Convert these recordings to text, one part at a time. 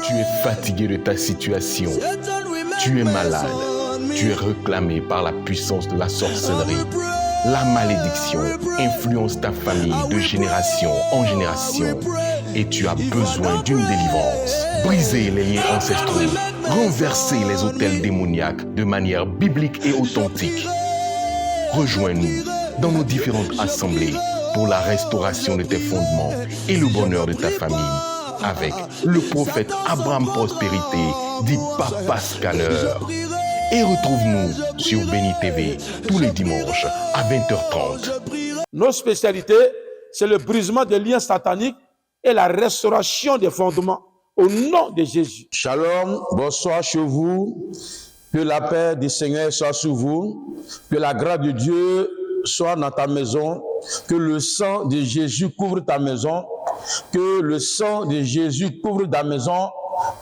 Tu es fatigué de ta situation. Tu es malade. Tu es réclamé par la puissance de la sorcellerie. La malédiction influence ta famille de génération en génération et tu as besoin d'une délivrance. Brisez les liens ancestraux, renversez les autels démoniaques de manière biblique et authentique. Rejoins-nous dans nos différentes assemblées pour la restauration de tes fondements et le bonheur de ta famille avec le prophète Abraham Prospérité, dit Papa Scanner. Et retrouve-nous sur Béni TV tous les dimanches à 20h30. Nos spécialités, c'est le brisement des liens sataniques et la restauration des fondements au nom de Jésus. Shalom, bonsoir chez vous. Que la paix du Seigneur soit sur vous. Que la grâce de Dieu soit dans ta maison. Que le sang de Jésus couvre ta maison. Que le sang de Jésus couvre ta maison.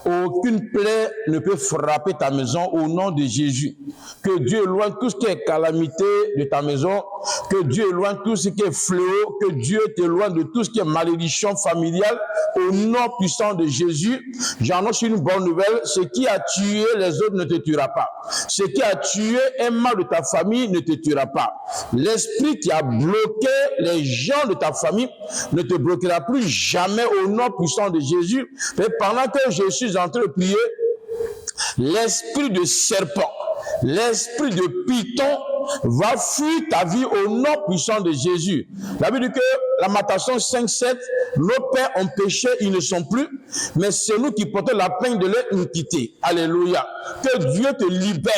Aucune plaie ne peut frapper ta maison au nom de Jésus. Que Dieu éloigne tout ce qui est calamité de ta maison. Que Dieu éloigne tout ce qui est fléau. Que Dieu t'éloigne de tout ce qui est malédiction familiale. Au nom puissant de Jésus, j'annonce une bonne nouvelle. Ce qui a tué les autres ne te tuera pas. Ce qui a tué un membre de ta famille ne te tuera pas. L'esprit qui a bloqué les gens de ta famille ne te bloquera plus jamais au nom puissant de Jésus. Mais pendant que je suis en train de prier, l'esprit de serpent, l'esprit de python va fuir ta vie au nom puissant de Jésus. La Bible dit que Lamentation 5:7, nos pères ont péché, ils ne sont plus, mais c'est nous qui portons la peine de leur iniquité. Alléluia. Que Dieu te libère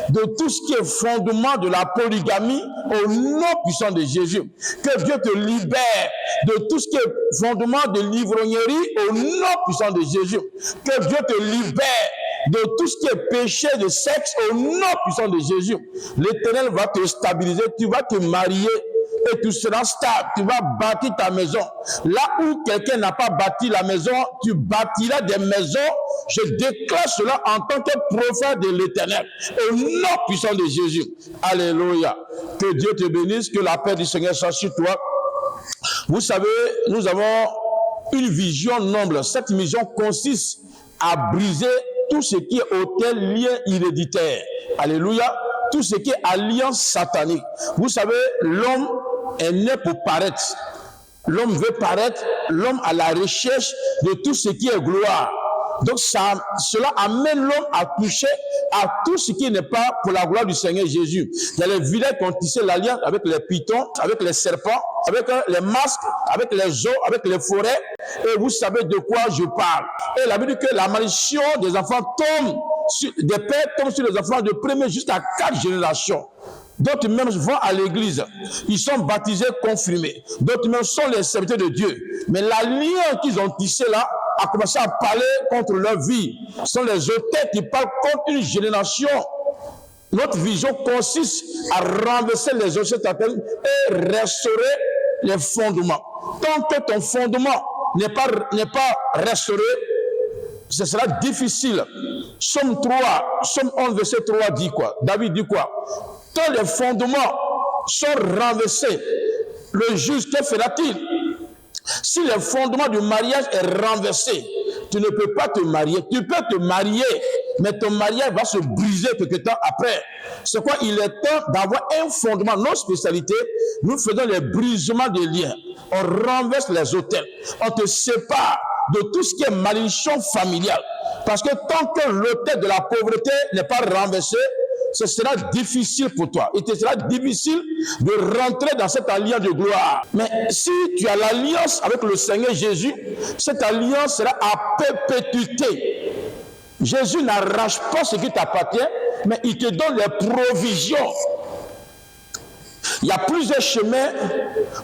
de tout ce qui est fondement de la polygamie au nom puissant de Jésus. Que Dieu te libère de tout ce qui est fondement de l'ivrognerie au nom puissant de Jésus. Que Dieu te libère de tout ce qui est péché de sexe au nom puissant de Jésus. L'Éternel va te stabiliser, tu vas te marier et tu seras stable, tu vas bâtir ta maison. Là où quelqu'un n'a pas bâti la maison, tu bâtiras des maisons. Je déclare cela en tant que prophète de l'Éternel, au nom puissant de Jésus. Alléluia. Que Dieu te bénisse, que la paix du Seigneur soit sur toi. Vous savez, nous avons une vision noble. Cette vision consiste à briser tout ce qui est autel, lien héréditaire. Alléluia. Tout ce qui est alliance satanique. Vous savez, l'homme est né pour paraître. L'homme veut paraître. L'homme a la recherche de tout ce qui est gloire. Donc cela amène l'homme à toucher à tout ce qui n'est pas pour la gloire du Seigneur Jésus. Il y a les vilains qui ont tissé l'alliance avec les pythons, avec les serpents, avec les masques, avec les eaux, avec les forêts. Et vous savez de quoi je parle. Et la Bible dit que la malédiction des enfants tombe, des pères tombent sur les enfants de première jusqu'à 4 générations. D'autres même vont à l'église. Ils sont baptisés, confirmés. D'autres même sont les serviteurs de Dieu. Mais l'alliance qu'ils ont tissée là a commencé à parler contre leur vie. Ce sont les auteurs qui parlent contre une génération. Notre vision consiste à renverser les auteurs sataniques et restaurer les fondements. Tant que ton fondement n'est pas restauré, ce sera difficile. Somme 11, verset 3 dit quoi? David dit quoi? Quand les fondements sont renversés, le juge, que fera-t-il? Si le fondement du mariage est renversé, tu ne peux pas te marier. Tu peux te marier, mais ton mariage va se briser quelque temps après. C'est quoi? Il est temps d'avoir un fondement. Nos spécialités, nous faisons les brisements des liens. On renverse les autels. On te sépare de tout ce qui est malédiction familiale. Parce que tant que l'autel de la pauvreté n'est pas renversé, ce sera difficile pour toi. Il te sera difficile de rentrer dans cette alliance de gloire. Mais si tu as l'alliance avec le Seigneur Jésus, cette alliance sera à perpétuité. Jésus n'arrache pas ce qui t'appartient, mais il te donne les provisions. Il y a plusieurs chemins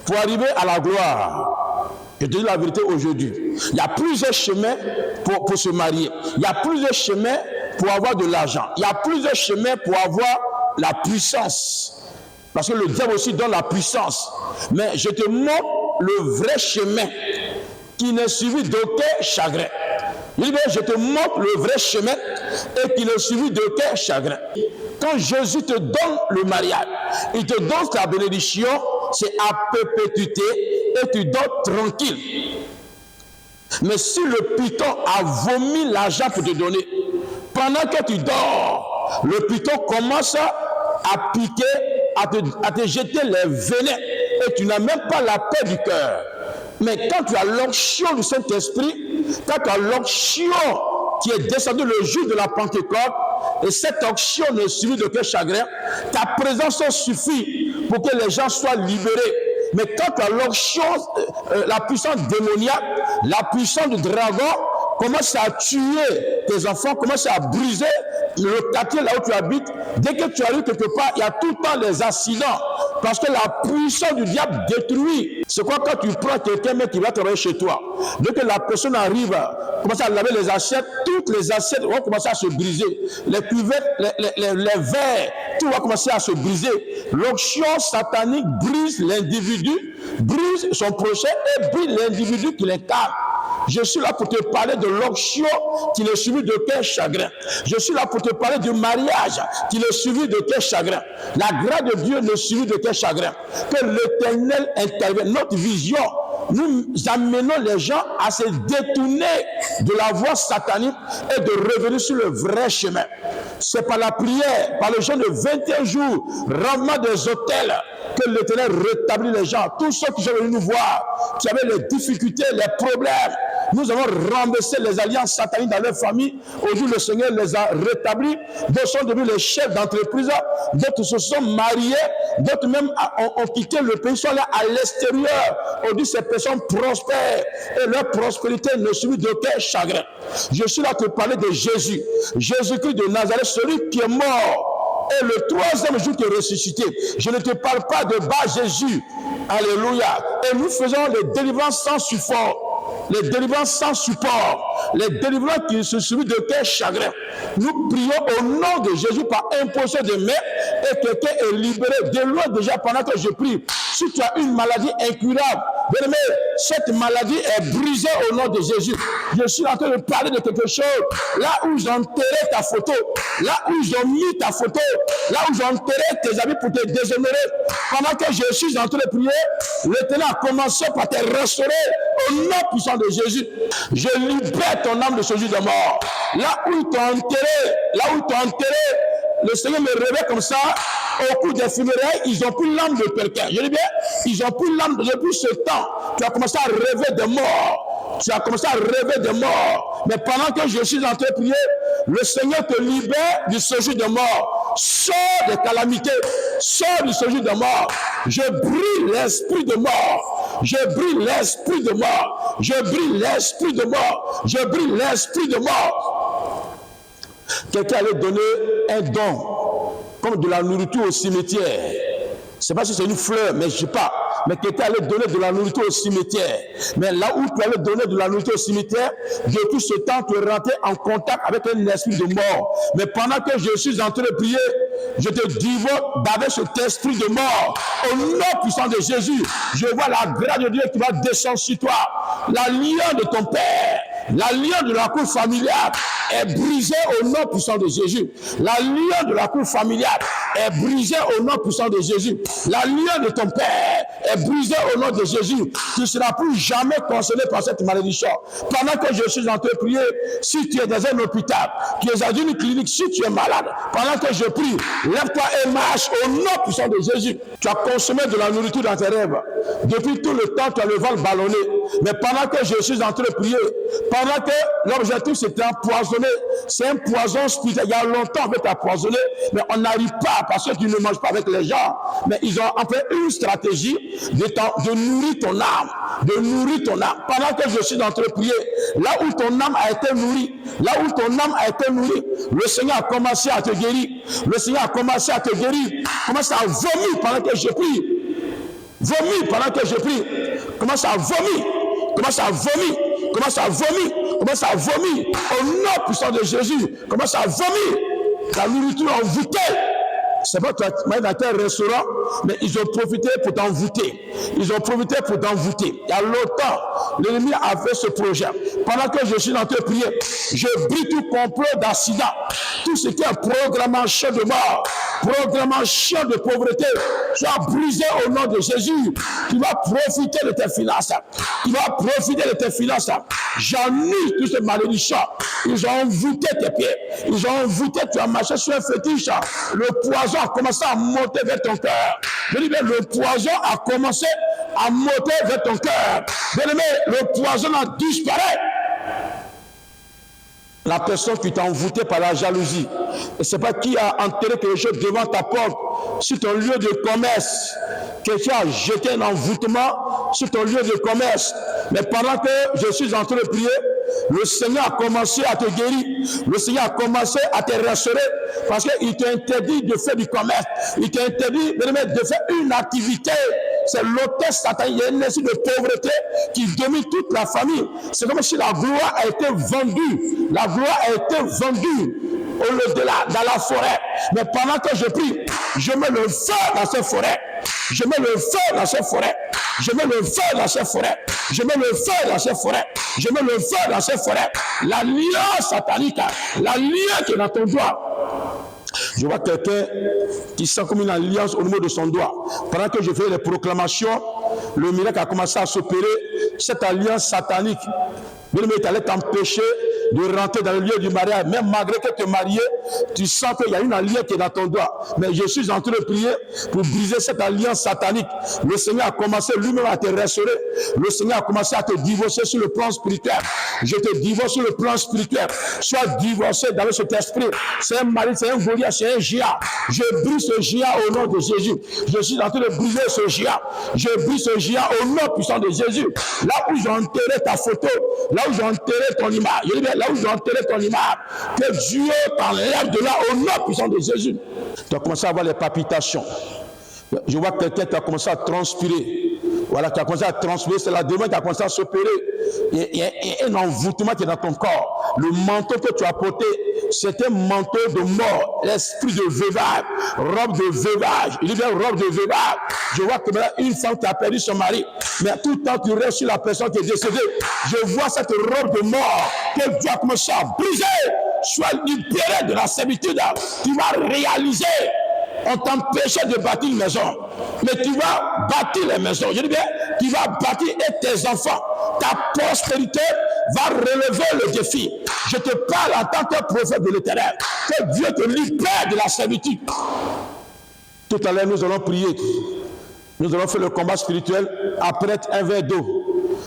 pour arriver à la gloire. Je te dis la vérité aujourd'hui. Il y a plusieurs chemins pour se marier. Il y a plusieurs chemins pour avoir de l'argent. Il y a plusieurs chemins pour avoir la puissance. Parce que le diable aussi donne la puissance. Mais je te montre le vrai chemin qui n'est suivi d'aucun chagrin. Je te montre le vrai chemin et qui n'est suivi d'aucun chagrin. Quand Jésus te donne le mariage, il te donne ta bénédiction, c'est à perpétuité et tu dors tranquille. Mais si le python a vomi l'argent pour te donner, pendant que tu dors, le python commence à piquer, à te jeter les venins et tu n'as même pas la paix du cœur. Mais quand tu as l'onction du Saint-Esprit, quand tu as l'onction qui est descendue le jour de la Pentecôte, et cette onction ne suffit de quel chagrin, ta présence suffit pour que les gens soient libérés. Mais quand tu as l'onction, la puissance démoniaque, la puissance du dragon, commence à tuer tes enfants, commence à briser le quartier là où tu habites. Dès que tu arrives quelque part, il y a tout le temps des accidents. Parce que la puissance du diable détruit. C'est quoi quand tu prends quelqu'un mais qui va travailler chez toi? Dès que la personne arrive, commence à laver les assiettes, toutes les assiettes vont commencer à se briser. Les cuvettes, les verres, tout va commencer à se briser. L'onction satanique brise l'individu, brise son prochain et brise l'individu qui l'incarne. Je suis là pour te parler de l'onction qui n'est suivi de quel chagrin. Je suis là pour te parler du mariage qui n'est suivi de quel chagrin. La grâce de Dieu n'est suivie de quel chagrin. Que l'Éternel intervienne. Notre vision, nous amenons les gens à se détourner de la voie satanique et de revenir sur le vrai chemin. C'est par la prière, par le jeûne de 21 jours, rendement des hôtels, que l'Éternel rétablit les gens. Tous ceux qui sont venus nous voir, qui avaient les difficultés, les problèmes, nous avons renversé les alliances sataniques dans leur famille. Aujourd'hui, le Seigneur les a rétablis. D'autres sont devenus les chefs d'entreprise. D'autres se sont mariés. D'autres même ont quitté le pays, sont là à l'extérieur. Aujourd'hui, ces personnes prospèrent. Et leur prospérité ne subit d'aucun chagrin. Je suis là pour te parler de Jésus. Jésus-Christ de Nazareth, celui qui est mort. Et le troisième jour qui est ressuscité. Je ne te parle pas de bas Jésus. Alléluia. Et nous faisons les délivrances sans support. Les délivrances sans support. Les délivrances qui se subissent de quel chagrin. Nous prions au nom de Jésus par imposition de main. Et quelqu'un est libéré. De loin déjà pendant que je prie. Si tu as une maladie incurable, bien-aimé, cette maladie est brisée au nom de Jésus. Je suis en train de parler de quelque chose. Là où ils ont enterré ta photo, là où ils ont mis ta photo, là où ils ont enterré tes habits pour te déshonorer. Pendant que je suis en train de prier, l'Éternel a commencé par te restaurer au nom puissant de Jésus. Je libère ton âme de ce jour de mort. Là où ils t'ont enterré, le Seigneur me réveille comme ça. Au cours des funérailles, ils ont pris l'âme de quelqu'un. Je dis bien, ils ont pris l'âme depuis ce temps. Tu as commencé à rêver de mort. Tu as commencé à rêver de mort. Mais pendant que je suis en train de prier, le Seigneur te libère du séjour de mort. Sors des calamités. Sors du séjour de mort. Je brille l'esprit de mort. Je brille l'esprit de mort. Je brille l'esprit de mort. Je brille l'esprit de mort. Quelqu'un allait donner un don, comme de la nourriture au cimetière. Je ne sais pas si c'est une fleur, mais je ne sais pas. Mais quelqu'un allait donner de la nourriture au cimetière. Mais là où tu allais donner de la nourriture au cimetière, depuis ce temps, tu es rentré en contact avec un esprit de mort. Mais pendant que je suis en train de prier, je te divorce d'avec cet esprit de mort. Au nom puissant de Jésus, je vois la grâce de Dieu qui va descendre sur toi. L'alliance de ton Père, l'alliance de la cour familiale est brisée au nom puissant de Jésus. L'alliance de la cour familiale est brisée au nom puissant de Jésus. L'alliance de ton Père est brisée au nom de Jésus. Tu ne seras plus jamais concerné par cette malédiction. Pendant que je suis en train de prier, si tu es dans un hôpital, tu es dans une clinique, si tu es malade, pendant que je prie, lève-toi et marche au nom puissant de Jésus. Tu as consommé de la nourriture dans tes rêves. Depuis tout le temps, tu as le ventre ballonné. Mais pendant que je suis en train de prier, pendant que l'objectif c'était empoisonné, c'est un poison spirituel. Il y a longtemps on veut t'empoisonner, mais on n'arrive pas parce que tu ne manges pas avec les gens. Mais ils ont en fait une stratégie de nourrir ton âme, de nourrir ton âme. Pendant que je suis en train de prier, là où ton âme a été nourrie, là où ton âme a été nourrie, le Seigneur a commencé à te guérir. Le Seigneur a commencé à te guérir. Commence à vomir pendant que je prie. Vomir pendant que je prie. Commence à vomir. Commence à vomir. Commence à vomir. Commence à vomir. Au nom puissant de Jésus. Commence à vomir. La nourriture envoûtée. c'est pas toi, dans tel restaurant, mais ils ont profité pour t'envoûter. Ils ont profité pour t'envoûter. Il y a longtemps, l'ennemi a fait ce projet. Pendant que je suis en train de prier, je brise tout complot d'accident, tout ce qui est programmation de mort, programmation de pauvreté, soit brisé au nom de Jésus. Tu vas profiter de tes finances. Tu vas profiter de tes finances. J'ennuie toutes ces malédictions. Ils ont envoûté tes pieds. Ils ont envoûté, tu as marché sur un fétiche. Le poison a commencé à monter vers ton cœur. Je dis bien, le poison a commencé à monter vers ton cœur. Bien-aimé, le poison a disparu. La personne qui t'a envoûté par la jalousie, et c'est pas qui a enterré quelque chose devant ta porte, sur ton lieu de commerce. Quelqu'un a jeté un envoûtement sur ton lieu de commerce. Mais pendant que je suis en train de prier, le Seigneur a commencé à te guérir. Le Seigneur a commencé à te rassurer parce qu'il t'interdit de faire du commerce. Il t'interdit de faire une activité. C'est l'hôtesse satanique. Il y a une espèce de pauvreté qui domine toute la famille. C'est comme si la gloire a été vendue. La gloire a été vendue au-delà, dans la forêt. Mais pendant que je prie, je mets le feu dans cette forêt. Je mets le feu dans cette forêt. Je mets le feu dans cette forêt. Je mets le feu dans cette forêt. Je mets le feu dans cette forêt. L'alliance satanique, l'alliance qui est dans ton doigt. Je vois quelqu'un qui sent comme une alliance au niveau de son doigt. Pendant que je fais les proclamations, le miracle a commencé à s'opérer. Cette alliance satanique, bien aimé, allait t'empêcher de rentrer dans le lieu du mariage. Même malgré que tu es marié, tu sens qu'il y a une alliance qui est dans ton doigt. Mais je suis en train de prier pour briser cette alliance satanique. Le Seigneur a commencé lui-même à te restaurer. Le Seigneur a commencé à te divorcer sur le plan spirituel. Je te divorce sur le plan spirituel. Sois divorcé dans cet esprit. C'est un mari, c'est un Goliath, c'est un géant. Je brise ce géant au nom de Jésus. Je suis en train de briser ce géant. Je brise ce géant au nom puissant de Jésus. Là où j'ai enterré ta photo, là où j'ai enterré ton image, je dis bien, là où j'ai enterré ton image, que Dieu t'enlève de là au nom puissant de Jésus. Tu as commencé à avoir les palpitations. Je vois quelqu'un qui a commencé à transpirer. Voilà, qui a commencé à transpirer, c'est la demande qui a commencé à s'opérer. Il y a un envoûtement qui est dans ton corps. Le manteau que tu as porté, c'est un manteau de mort, l'esprit de veuvage, robe de veuvage. Il dit bien robe de veuvage. Je vois que maintenant, une femme qui a perdu son mari, mais tout le temps tu restes sur la personne qui est décédée. Je vois cette robe de mort que Dieu a commencé à briser. Sois libéré de la servitude. Tu vas réaliser. On t'empêchait de bâtir une maison, mais tu vas bâtir les maisons. Je dis bien, tu vas bâtir et tes enfants, ta postérité va relever le défi. Je te parle en tant que prophète de l'Éternel, que Dieu te libère de la servitude. Tout à l'heure, nous allons prier. Nous allons faire le combat spirituel après un verre d'eau.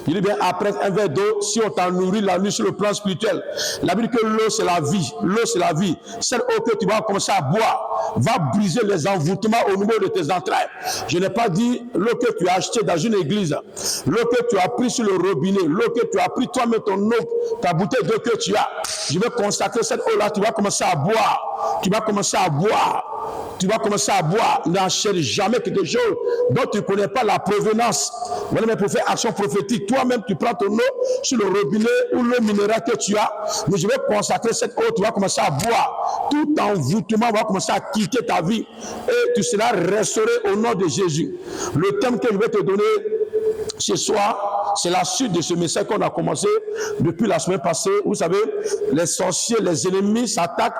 Il dit bien, après un verre d'eau, si on t'a nourri la nuit sur le plan spirituel, la Bible dit que l'eau c'est la vie, l'eau c'est la vie. Cette eau que tu vas commencer à boire va briser les envoûtements au niveau de tes entrailles. Je n'ai pas dit l'eau que tu as achetée dans une église, l'eau que tu as pris sur le robinet, l'eau que tu as pris toi-même ton eau, ta bouteille d'eau que tu as. Je vais consacrer cette eau-là, tu vas commencer à boire, tu vas commencer à boire. Tu vas commencer à boire, n'achète jamais quelque chose dont tu ne connais pas la provenance. Voilà, mais pour faire action prophétique, toi-même tu prends ton eau sur le robinet ou le minéral que tu as. Mais je vais consacrer cette eau, tu vas commencer à boire. Tout envoûtement va commencer à quitter ta vie et tu seras restauré au nom de Jésus. Le thème que je vais te donner ce soir, c'est la suite de ce message qu'on a commencé depuis la semaine passée. Vous savez, les sorciers, les ennemis s'attaquent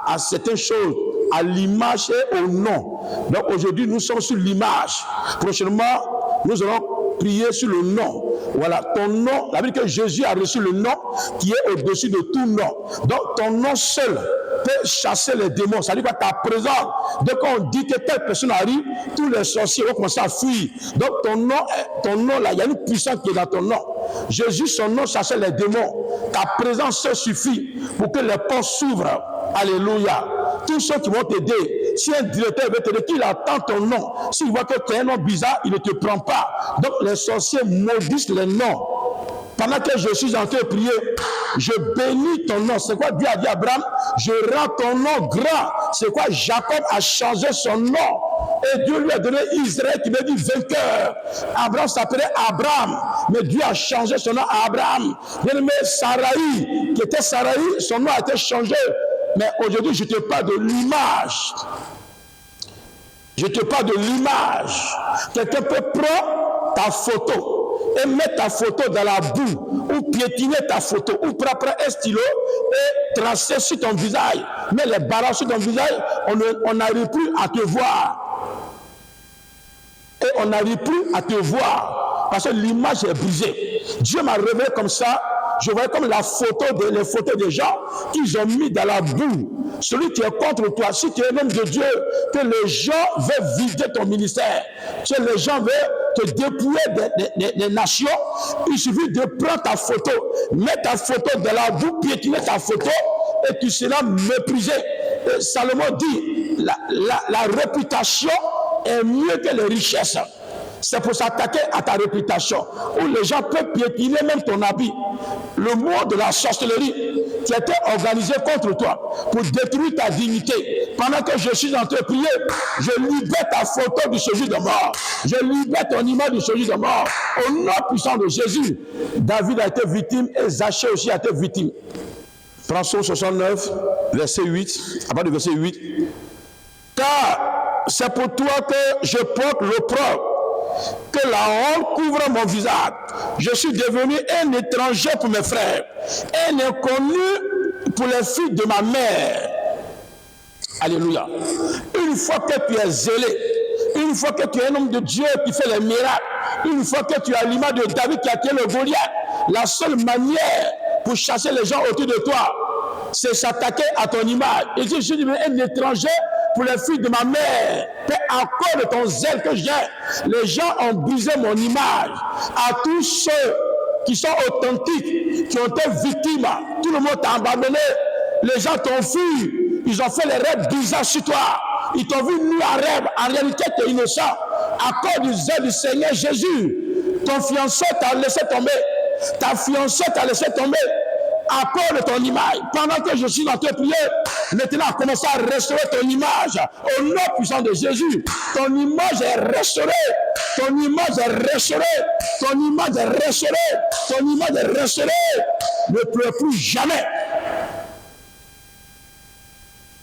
à certaines choses, à l'image et au nom. Donc aujourd'hui, nous sommes sur l'image. Prochainement, nous allons prier sur le nom. Voilà, ton nom, la Bible dit que Jésus a reçu le nom qui est au-dessus de tout nom. Donc ton nom seul peut chasser les démons. Ça veut dire que ta présence, dès qu'on dit que telle personne arrive, tous les sorciers vont commencer à fuir. Donc ton nom là, il y a une puissance qui est dans ton nom. Jésus, son nom chassait les démons. Ta présence seule suffit pour que les portes s'ouvrent. Alléluia. Tous ceux qui vont t'aider, si un directeur veut t'aider, qu'il attend ton nom, s'il voit que tu as un nom bizarre, il ne te prend pas. Donc les sorciers maudissent les noms. Pendant que je suis en train de prier, je bénis ton nom. C'est quoi Dieu a dit à Abraham? Je rends ton nom grand. C'est quoi Jacob a changé son nom. Et Dieu lui a donné Israël qui veut dire vainqueur. Abraham s'appelait Abraham, mais Dieu a changé son nom à Abraham. Bien-aimé, Saraï, qui était Saraï, son nom a été changé. Mais aujourd'hui, je te parle de l'image. Je te parle de l'image. Quelqu'un peut prendre ta photo et mettre ta photo dans la boue, ou piétiner ta photo, ou prendre un stylo et tracer sur ton visage. Mais les barres sur ton visage, on n'arrive plus à te voir. Et on n'arrive plus à te voir parce que l'image est brisée. Dieu m'a révélé comme ça. Je voyais comme les photos des gens qu'ils ont mis dans la boue. Celui qui est contre toi, si tu es l'homme de Dieu, que les gens veulent vider ton ministère, que les gens veulent te dépouiller des nations, il suffit de prendre ta photo, mettre ta photo dans la boue, piétiner ta photo, et tu seras méprisé. Et Salomon dit, la réputation est mieux que les richesses. C'est pour s'attaquer à ta réputation, où les gens peuvent piétiner même ton habit. Le mot de la sorcellerie qui était organisé contre toi pour détruire ta dignité. Pendant que je suis en train de prier, je libère ta photo du séjour de mort. Je libère ton image du séjour de mort. Au nom puissant de Jésus, David a été victime et Zachée aussi a été victime. Prends Psaume 69, verset 8, à partir du verset 8. Car c'est pour toi que je porte l'opprobre, que la honte couvre mon visage. Je suis devenu un étranger pour mes frères, un inconnu pour les filles de ma mère. Alléluia. Une fois que tu es zélé, une fois que tu es un homme de Dieu qui fait les miracles, une fois que tu as l'image de David qui a tué le Goliath, la seule manière pour chasser les gens autour de toi, c'est s'attaquer à ton image. Et je suis devenu un étranger pour les filles de ma mère. À cause de ton zèle que j'ai, les gens ont brisé mon image. À tous ceux qui sont authentiques, qui ont été victimes, tout le monde t'a abandonné. Les gens t'ont fui. Ils ont fait les rêves bizarres sur toi. Ils t'ont vu nu en rêve. En réalité, tu es innocent. À cause du zèle du Seigneur Jésus, ton fiancé t'a laissé tomber. Ta fiancée t'a laissé tomber à cause de ton image. Pendant que je suis dans tes prières, maintenant commence à restaurer ton image. Au nom puissant de Jésus, ton image est restaurée. Ton image est restaurée. Ton image est restaurée. Ton image est restaurée. Ne pleure plus jamais.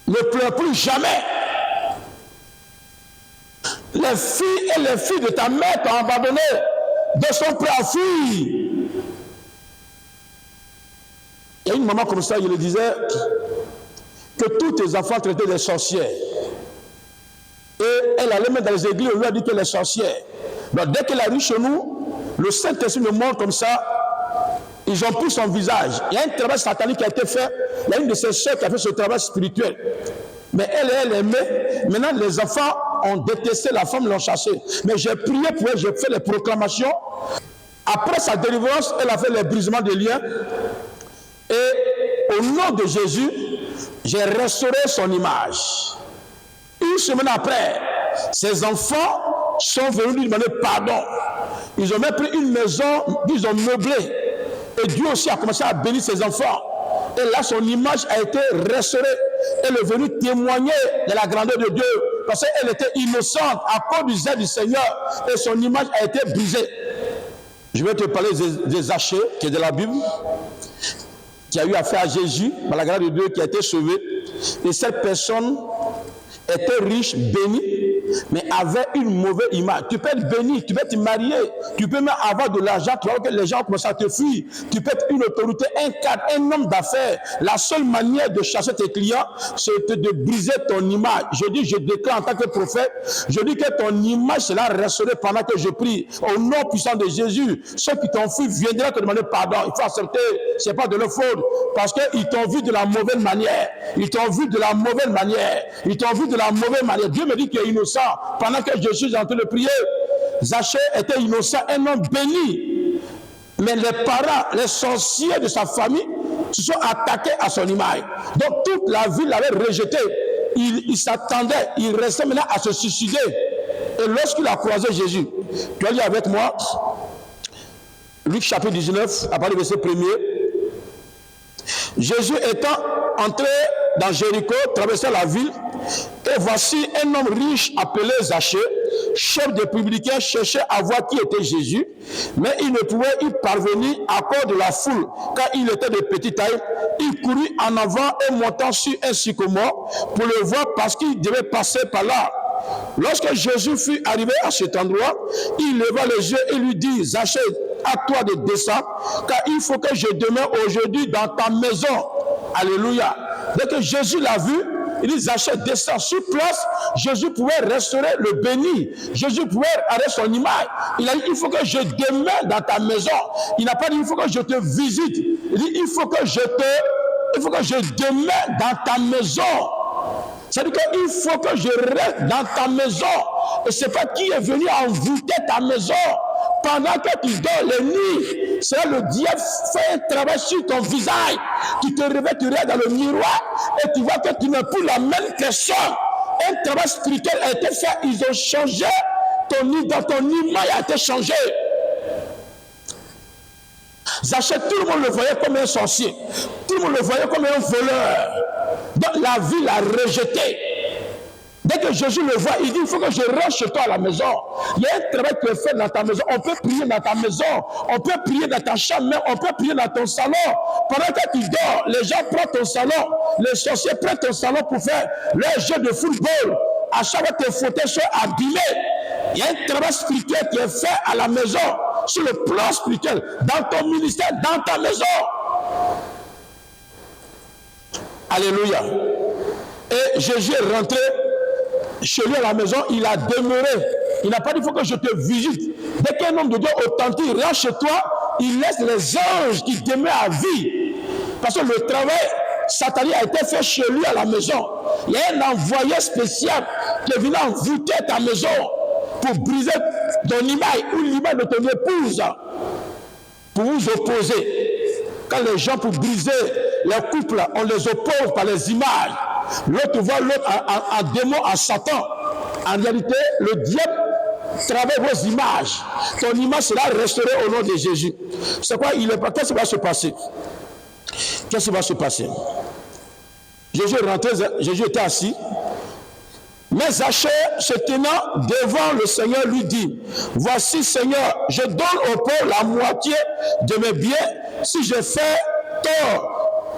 Ne pleure plus jamais. Les filles et les filles de ta mère t'ont abandonné. De son prêt à fuir. Il y a une maman comme ça, je le disais, que tous tes enfants traitaient des sorcières. Et elle allait mettre dans les églises, on lui a dit qu'elle est sorcière. Donc dès qu'elle arrive chez nous, le Saint-Esprit me montre comme ça, ils ont pris son visage. Il y a un travail satanique qui a été fait, il y a une de ses sœurs qui a fait ce travail spirituel. Mais elle aimait. Maintenant, les enfants ont détesté la femme, l'ont chassée. Mais j'ai prié pour elle, j'ai fait les proclamations. Après sa délivrance, elle a fait les brisements des liens. Et au nom de Jésus, j'ai restauré son image. Une semaine après, ses enfants sont venus lui demander pardon. Ils ont même pris une maison, ils ont meublé. Et Dieu aussi a commencé à bénir ses enfants. Et là, son image a été restaurée. Elle est venue témoigner de la grandeur de Dieu. Parce qu'elle était innocente à cause du zèle du Seigneur. Et son image a été brisée. Je vais te parler des Zachée, qui est de la Bible, qui a eu affaire à Jésus, par la grâce de Dieu, qui a été sauvé. Et cette personne était riche, bénie, mais avait une mauvaise image. Tu peux être béni, tu peux te marier, tu peux même avoir de l'argent, tu vois que les gens commencent à te fuir. Tu peux être une autorité, un cadre, un homme d'affaires. La seule manière de chasser tes clients, c'est de briser ton image. Je dis, je déclare en tant que prophète, je dis que ton image sera restaurée pendant que je prie. Au nom puissant de Jésus, ceux qui t'ont fui viendront te demander pardon. Il faut accepter, ce n'est pas de leur faute, parce qu'ils t'ont vu de la mauvaise manière. Ils t'ont vu de la mauvaise manière. Ils t'ont vu de la mauvaise manière. Dieu me dit qu'il est innocent. Pendant que je suis en train de prier, Zachée était innocent, un homme béni. Mais les parents, les sorciers de sa famille se sont attaqués à son image. Donc toute la ville l'avait rejeté. Il s'attendait, il restait maintenant à se suicider. Et lorsqu'il a croisé Jésus, tu as lu avec moi, Luc chapitre 19, à partir du verset 1er. Jésus étant entré dans Jéricho, traversant la ville, et voici un homme riche appelé Zachée, chef des publicains, cherchait à voir qui était Jésus, mais il ne pouvait y parvenir à cause de la foule, car il était de petite taille. Il courut en avant et montant sur un sycomore pour le voir parce qu'il devait passer par là. Lorsque Jésus fut arrivé à cet endroit, il leva les yeux et lui dit, Zachée, à toi de descendre, car il faut que je demeure aujourd'hui dans ta maison. Alléluia. Dès que Jésus l'a vu, il dit, Zachée, descends. Sur place, Jésus pouvait restaurer le béni. Jésus pouvait arrêter son image. Il a dit, il faut que je demeure dans ta maison. Il n'a pas dit, il faut que je te visite. Il dit, il faut que je demeure dans ta maison. C'est-à-dire qu'il faut que je reste dans ta maison. Et ce n'est pas qui est venu envoûter ta maison. Pendant que tu dors les nuits, c'est là le diable fait un travail sur ton visage. Tu te réveilles, tu regardes dans le miroir et tu vois que tu n'es plus la même personne. Un travail spirituel a été fait, ils ont changé, ton image a été changée. Zachée, tout le monde le voyait comme un sorcier. Tout le monde le voyait comme un voleur. Donc la vie l'a rejeté. Dès que Jésus le voit, il dit, il faut que je rentre chez toi à la maison. Il y a un travail qui est fait dans ta maison. On peut prier dans ta maison. On peut prier dans ta chambre. Même on peut prier dans ton salon. Pendant que tu dors, les gens prennent ton salon. Les sorciers prennent ton salon pour faire leur jeu de football. À chaque fois que tes fauteuils sont abîmés. Il y a un travail spirituel qui est fait à la maison. Sur le plan spirituel. Dans ton ministère, dans ta maison. Alléluia. Et Jésus est rentré chez lui à la maison, il a demeuré. Il n'a pas dit, il faut que je te visite. Dès qu'un homme de Dieu authentique rentre chez toi, il laisse les anges qui demeurent à vie. Parce que le travail satanique a été fait chez lui à la maison. Il y a un envoyé spécial qui est venu envoûter ta maison pour briser ton image ou l'image de ton épouse, pour vous opposer. Quand les gens, pour briser les couples, on les oppose par les images. L'autre voit l'autre en démon, en Satan. En réalité, le diable travaille vos images. Ton image sera restaurée au nom de Jésus. C'est quoi? Qu'est-ce qui va se passer? Qu'est-ce qui va se passer? Jésus est rentré, Jésus était assis. Mais Zachée, se tenant devant le Seigneur, lui dit, voici Seigneur, je donne au pauvre la moitié de mes biens. Si je fais tort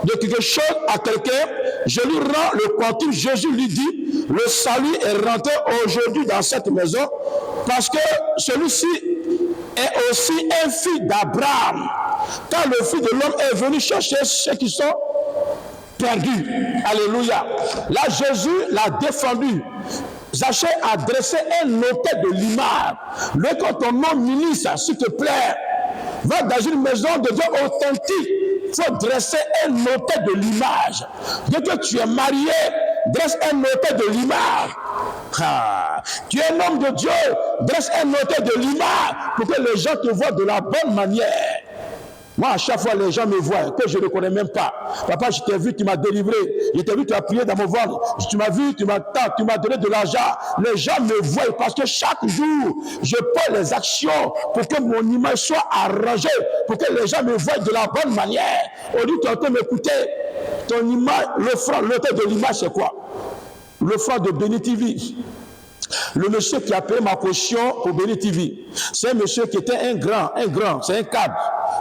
de quelque chose à quelqu'un, je lui rends le quantum. Jésus lui dit, le salut est rentré aujourd'hui dans cette maison, parce que celui-ci est aussi un fils d'Abraham. Car le Fils de l'homme est venu chercher ceux qui sont perdus. Alléluia. Là, Jésus l'a défendu. Zachée a dressé un hôtel de l'image. Le quand ton nom ministre, s'il te plaît, va dans une maison de Dieu authentique. Il faut dresser un hôtel de l'image. Dès que tu es marié, dresse un hôtel de l'image. Tu es un homme de Dieu, dresse un hôtel de l'image pour que les gens te voient de la bonne manière. Moi, à chaque fois, les gens me voient, que je ne connais même pas. Papa, je t'ai vu, tu m'as délivré. Je t'ai vu, tu as prié dans mon ventre. Tu m'as vu, tu m'as donné de l'argent. Les gens me voient parce que chaque jour, je prends les actions pour que mon image soit arrangée, pour que les gens me voient de la bonne manière. Au lieu de m'écouter, ton image, l'auteur de l'image, c'est quoi? L'offrande de Béni TV. Le monsieur qui a payé ma caution pour Béni TV, c'est un monsieur qui était un grand, c'est un cadre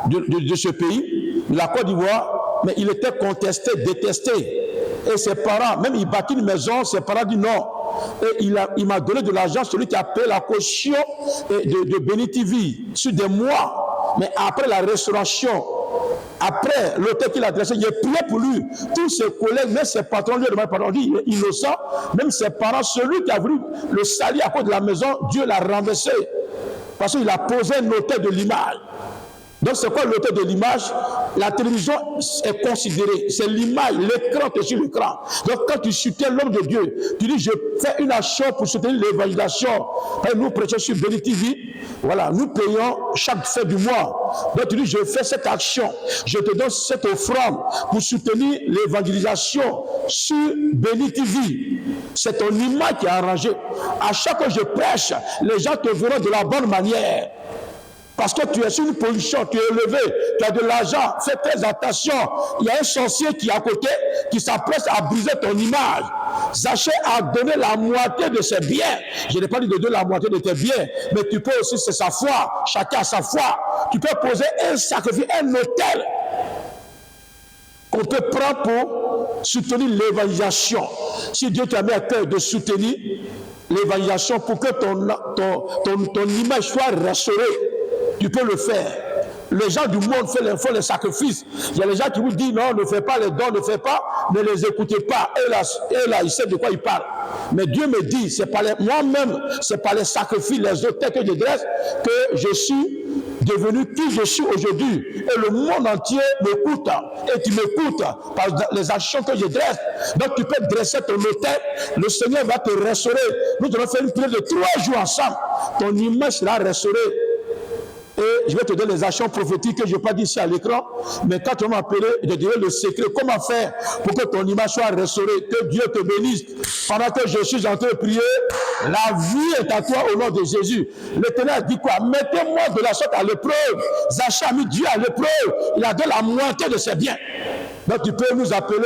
de ce pays, de la Côte d'Ivoire, mais il était contesté, détesté. Et ses parents, même il bâtit une maison, ses parents disent non. Et il m'a donné de l'argent, celui qui a payé la caution de Béni TV, sur des mois. Mais après la restauration, après l'hôtel qu'il a dressé, il est prié pour lui. Tous ses collègues, même ses patrons, lui demandent pardon. Il est innocent. Même ses parents, celui qui a voulu le salir à cause de la maison, Dieu l'a renversé. Parce qu'il a posé un hôtel de l'image. Donc c'est quoi l'hôtel de l'image? La télévision est considérée, c'est l'image, l'écran, tu es sur l'écran. Donc quand tu soutiens l'homme de Dieu, tu dis je fais une action pour soutenir l'évangélisation. Nous prêchons sur Béni TV, voilà, nous payons chaque fin du mois. Donc tu dis je fais cette action, je te donne cette offrande pour soutenir l'évangélisation sur Béni TV. C'est ton image qui est arrangée. À chaque fois que je prêche, les gens te verront de la bonne manière. Parce que tu es sur une position, tu es élevé, tu as de l'argent, fais très attention. Il y a un sorcier qui est à côté, qui s'apprête à briser ton image. Zachée a donné la moitié de ses biens. Je n'ai pas dit de donner la moitié de tes biens, mais tu peux aussi, c'est sa foi, chacun a sa foi. Tu peux poser un sacrifice, un autel qu'on peut prendre pour soutenir l'évangélisation. Si Dieu t'a mis à cœur de soutenir l'évangélisation pour que ton image soit restaurée, tu peux le faire. Les gens du monde font les sacrifices. Il y a les gens qui vous disent non, ne fais pas les dons, ne fais pas, ne les écoutez pas. Et là, il sait de quoi il parle. Mais Dieu me dit, c'est pas moi-même, c'est par les sacrifices, les autels que je dresse, que je suis devenu qui je suis aujourd'hui. Et le monde entier m'écoute. Et tu m'écoutes par les actions que je dresse. Donc tu peux dresser ton autel. Le Seigneur va te restaurer. Nous allons faire une prière de 3 jours ensemble. Ton image sera restaurée. Et je vais te donner les actions prophétiques que je n'ai pas dit ici à l'écran. Mais quand tu vas m'appeler, je te dirai le secret. Comment faire pour que ton image soit restaurée. Que Dieu te bénisse. Pendant que je suis en train de prier, la vie est à toi au nom de Jésus. L'Éternel dit quoi? Mettez-moi de la sorte à l'épreuve. Zaché a mis Dieu à l'épreuve. Il a donné la moitié de ses biens. Donc tu peux nous appeler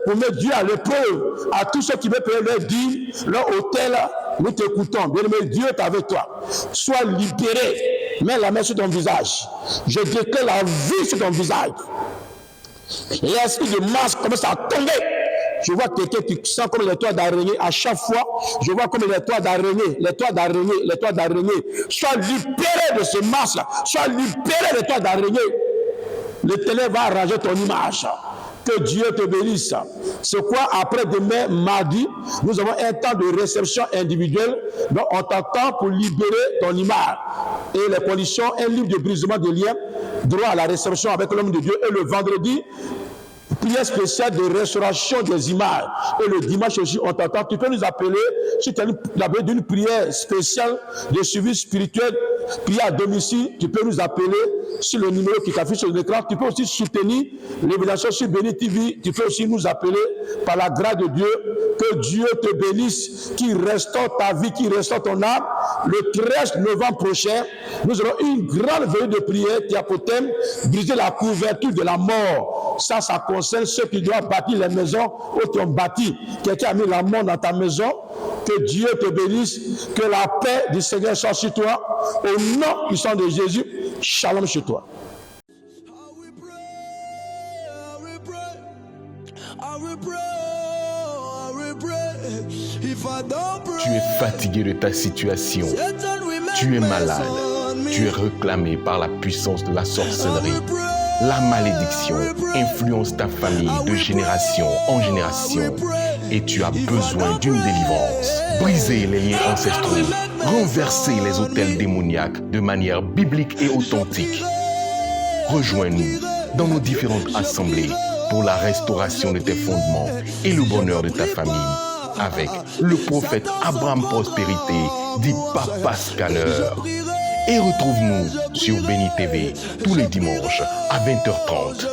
pour mettre Dieu à l'épreuve. À tous ceux qui veulent payer leur dîme, leur hôtel, nous t'écoutons. Bien-aimé, Dieu est avec toi. Sois libéré. Mets la main sur ton visage. Je déclare la vie sur ton visage. L'esprit de masse commence à tomber. Je vois quelqu'un qui sent comme les toits d'araignée à chaque fois. Je vois comme les toits d'araignée, les toits d'araignée, les toits d'araignée. Sois libéré de ce masque-là. Sois libéré des toits d'araignée. L'Éternel va arranger ton image. Que Dieu te bénisse. C'est quoi? Après-demain, mardi, nous avons un temps de réception individuelle. Donc, on t'attend pour libérer ton image. Et les conditions, un livre de brisement de liens, droit à la réception avec l'homme de Dieu. Et le vendredi, prière spéciale de restauration des images. Et le dimanche aussi, on t'attend. Tu peux nous appeler si tu as une prière spéciale de suivi spirituel, prière à domicile. Tu peux nous appeler sur le numéro qui t'affiche sur l'écran. Tu peux aussi soutenir l'évaluation sur Béni TV. Tu peux aussi nous appeler par la grâce de Dieu. Que Dieu te bénisse, qui restaure ta vie, qui restaure ton âme. Le 13 novembre prochain, nous aurons une grande veillée de prière qui a pour thème briser la couverture de la mort. Ça concerne ceux qui doivent bâtir les maisons ou qui ont bâti. Quelqu'un a mis la mort dans ta maison. Que Dieu te bénisse. Que la paix du Seigneur soit sur toi. Au nom puissant de Jésus, shalom chez toi. Tu es fatigué de ta situation. Tu es malade. Tu es réclamé par la puissance de la sorcellerie. La malédiction influence ta famille de génération en génération et tu as besoin d'une délivrance. Brisez les liens ancestraux, renversez les autels démoniaques de manière biblique et authentique. Rejoins-nous dans nos différentes assemblées pour la restauration de tes fondements et le bonheur de ta famille avec le prophète Abraham Prospérité, dit Papa Scanner. Et retrouve-nous sur Béni TV tous les dimanches à 20h30.